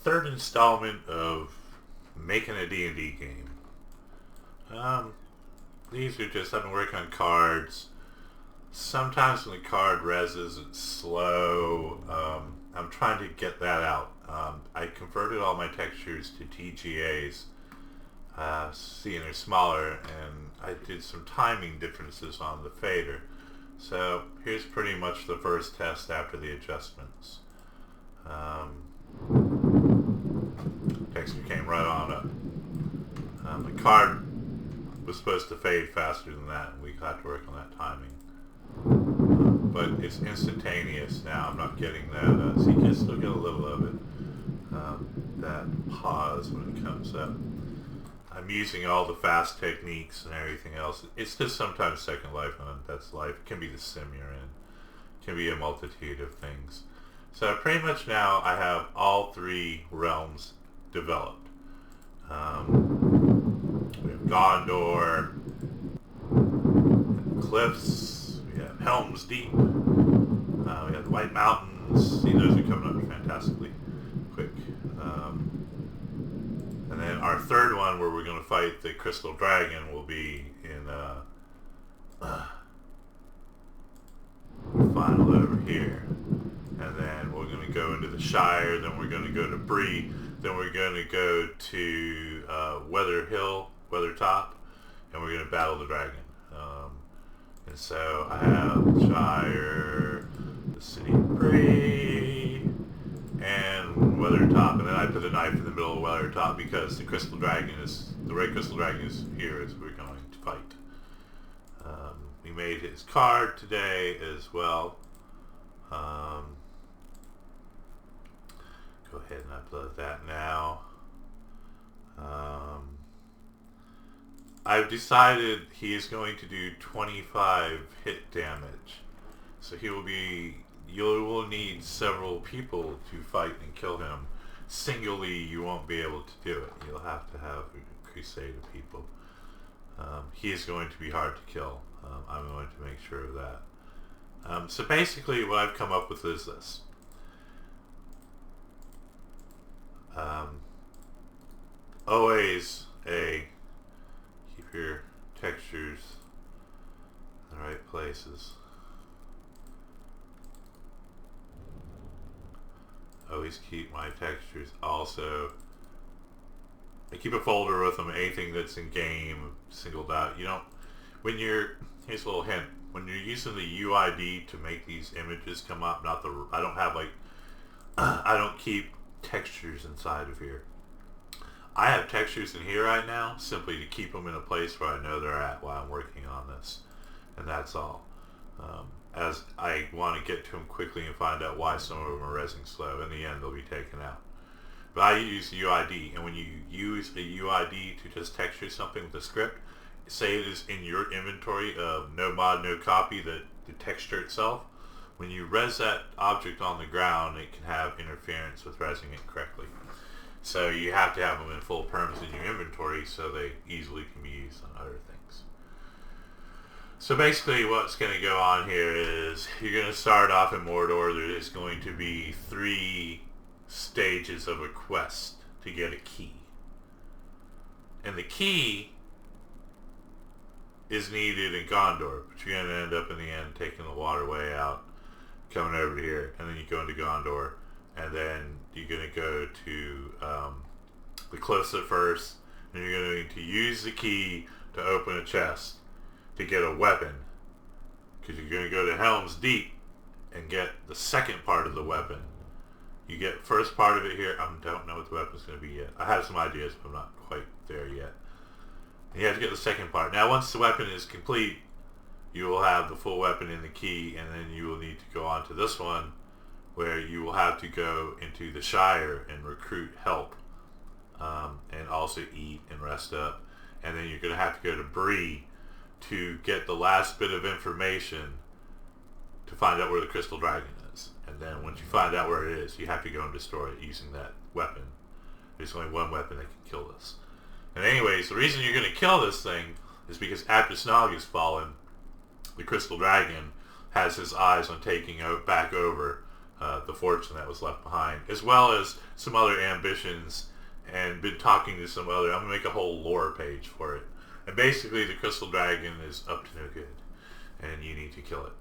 third installment of making a D&D game. These are just, I've been working on cards. Sometimes when the card reses, it's slow. I'm trying to get that out. I converted all my textures to TGAs, seeing they're smaller, and I did some timing differences on the fader. So here's pretty much the first test after the adjustments. Texture came right on up. The card was supposed to fade faster than that, and we had to work on that timing. But it's instantaneous now. I'm not getting that, so you can still get a little of it, that pause when it comes up. I'm using all the fast techniques and everything else. It's just sometimes Second Life, and that's life. It can be the sim you're in. It can be a multitude of things. So pretty much now I have all three realms developed. We have Gondor, Cliffs, we have Helm's Deep, we have the White Mountains. See, those are coming up fantastically quick. And then our third one, where we're going to fight the Crystal Dragon, will be in final over here. And then we're going to go into the Shire, then we're going to go to Bree, then we're going to go to Weathertop, and we're going to battle the dragon. And so I have Shire, the city of Bree, and Weathertop, and then I put a knife in the middle of Weathertop because the red crystal dragon is here as we're going to fight. We made his card today as well. Go ahead and upload that now. I've decided he is going to do 25 hit damage. So you will need several people to fight and kill him. Singly, you won't be able to do it. You'll have to have a crusade of people. He is going to be hard to kill. I'm going to make sure of that. So basically what I've come up with is this. Always keep your textures in the right places. Always keep my textures also. I keep a folder with them, anything that's in game singled out. Here's a little hint. When you're using the UID to make these images come up, I don't keep textures inside of here. I have textures in here right now simply to keep them in a place where I know they're at while I'm working on this, and that's all. As I want to get to them quickly and find out why some of them are resing slow. In the end, they'll be taken out. But I use UID, and when you use a UID to just texture something with a script, say it is in your inventory of no mod, no copy, the texture itself, when you res that object on the ground, it can have interference with resing it correctly. So you have to have them in full perms in your inventory so they easily can be used on other things. So basically what's going to go on here is you're going to start off in Mordor. There is going to be 3 stages of a quest to get a key. And the key is needed in Gondor, but you're going to end up in the end taking the waterway out, coming over here, and then you go into Gondor, and then you're going to go to the cliffs at first, and you're going to use the key to open a chest to get a weapon, because you're going to go to Helm's Deep and get the second part of the weapon. You get first part of it here. I don't know what the weapon's going to be yet. I have some ideas, but I'm not quite there yet. And you have to get the second part. Now once the weapon is complete, you will have the full weapon in the key, and then you will need to go on to this one, where you will have to go into the Shire and recruit help, and also eat and rest up. And then you're going to have to go to Bree to get the last bit of information to find out where the Crystal Dragon is. And then once you find out where it is, you have to go and destroy it using that weapon. There's only one weapon that can kill this. And anyways, the reason you're going to kill this thing is because after Snog has fallen, the Crystal Dragon has his eyes on taking back over the fortune that was left behind, as well as some other ambitions, and been talking to some other. I'm gonna make a whole lore page for it, and basically the crystal dragon is up to no good, and you need to kill it.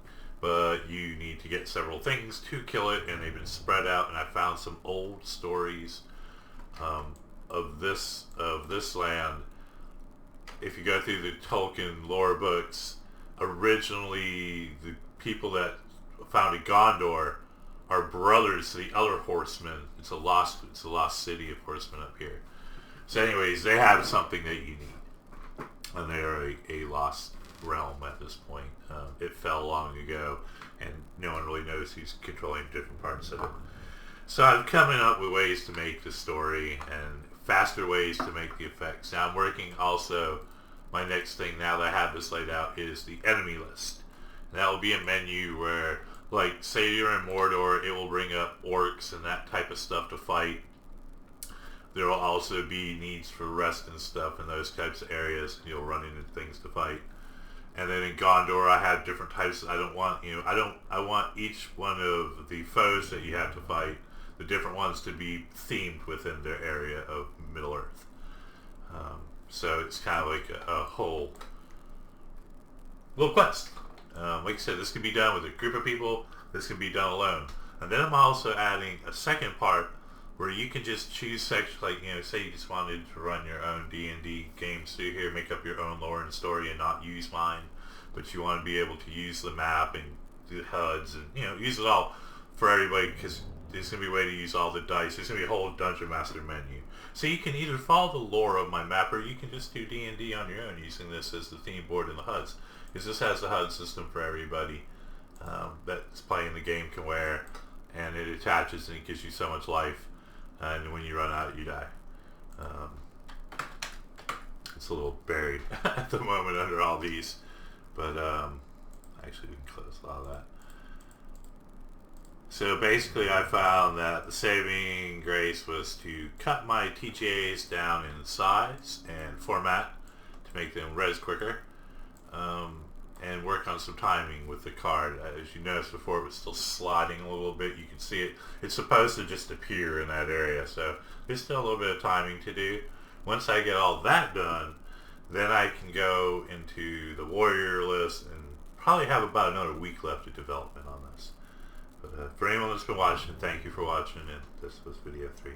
But you need to get several things to kill it, and they've been spread out. And I found some old stories of this land. If you go through the Tolkien lore books, originally the people that founded Gondor are brothers to the other horsemen. It's a lost city of horsemen up here. So anyways, they have something that you need, and they're a lost realm at this point. It fell long ago, and no one really knows who's controlling different parts of it. So I'm coming up with ways to make the story and faster ways to make the effects. Now I'm working also, my next thing now that I have this laid out is the enemy list. And that will be a menu where, like, say you're in Mordor, it will bring up orcs and that type of stuff to fight. There will also be needs for rest and stuff in those types of areas. You'll run into things to fight. And then in Gondor, I have different types. I want each one of the foes that you have to fight, the different ones, to be themed within their area of Middle Earth. So it's kind of like a whole little quest. Like I said, this can be done with a group of people. This can be done alone. And then I'm also adding a second part where you can just choose sections, like, say you just wanted to run your own D&D games through here, make up your own lore and story and not use mine, but you want to be able to use the map and the HUDs and, use it all for everybody, because there's going to be a way to use all the dice. There's going to be a whole Dungeon Master menu. So you can either follow the lore of my map, or you can just do D&D on your own using this as the theme board and the HUDs, because this has the HUD system for everybody that's playing the game can wear, and it attaches and it gives you so much life. And when you run out, you die. It's a little buried at the moment under all these, but actually we can close a lot of that. So basically I found that the saving grace was to cut my TGAs down in size and format to make them res quicker, and work on some timing with the card. As you noticed before, it was still sliding a little bit. You can see it. It's supposed to just appear in that area, so there's still a little bit of timing to do. Once I get all that done, then I can go into the warrior list and probably have about another week left of development on this. But for anyone that's been watching, thank you for watching, and this was video 3.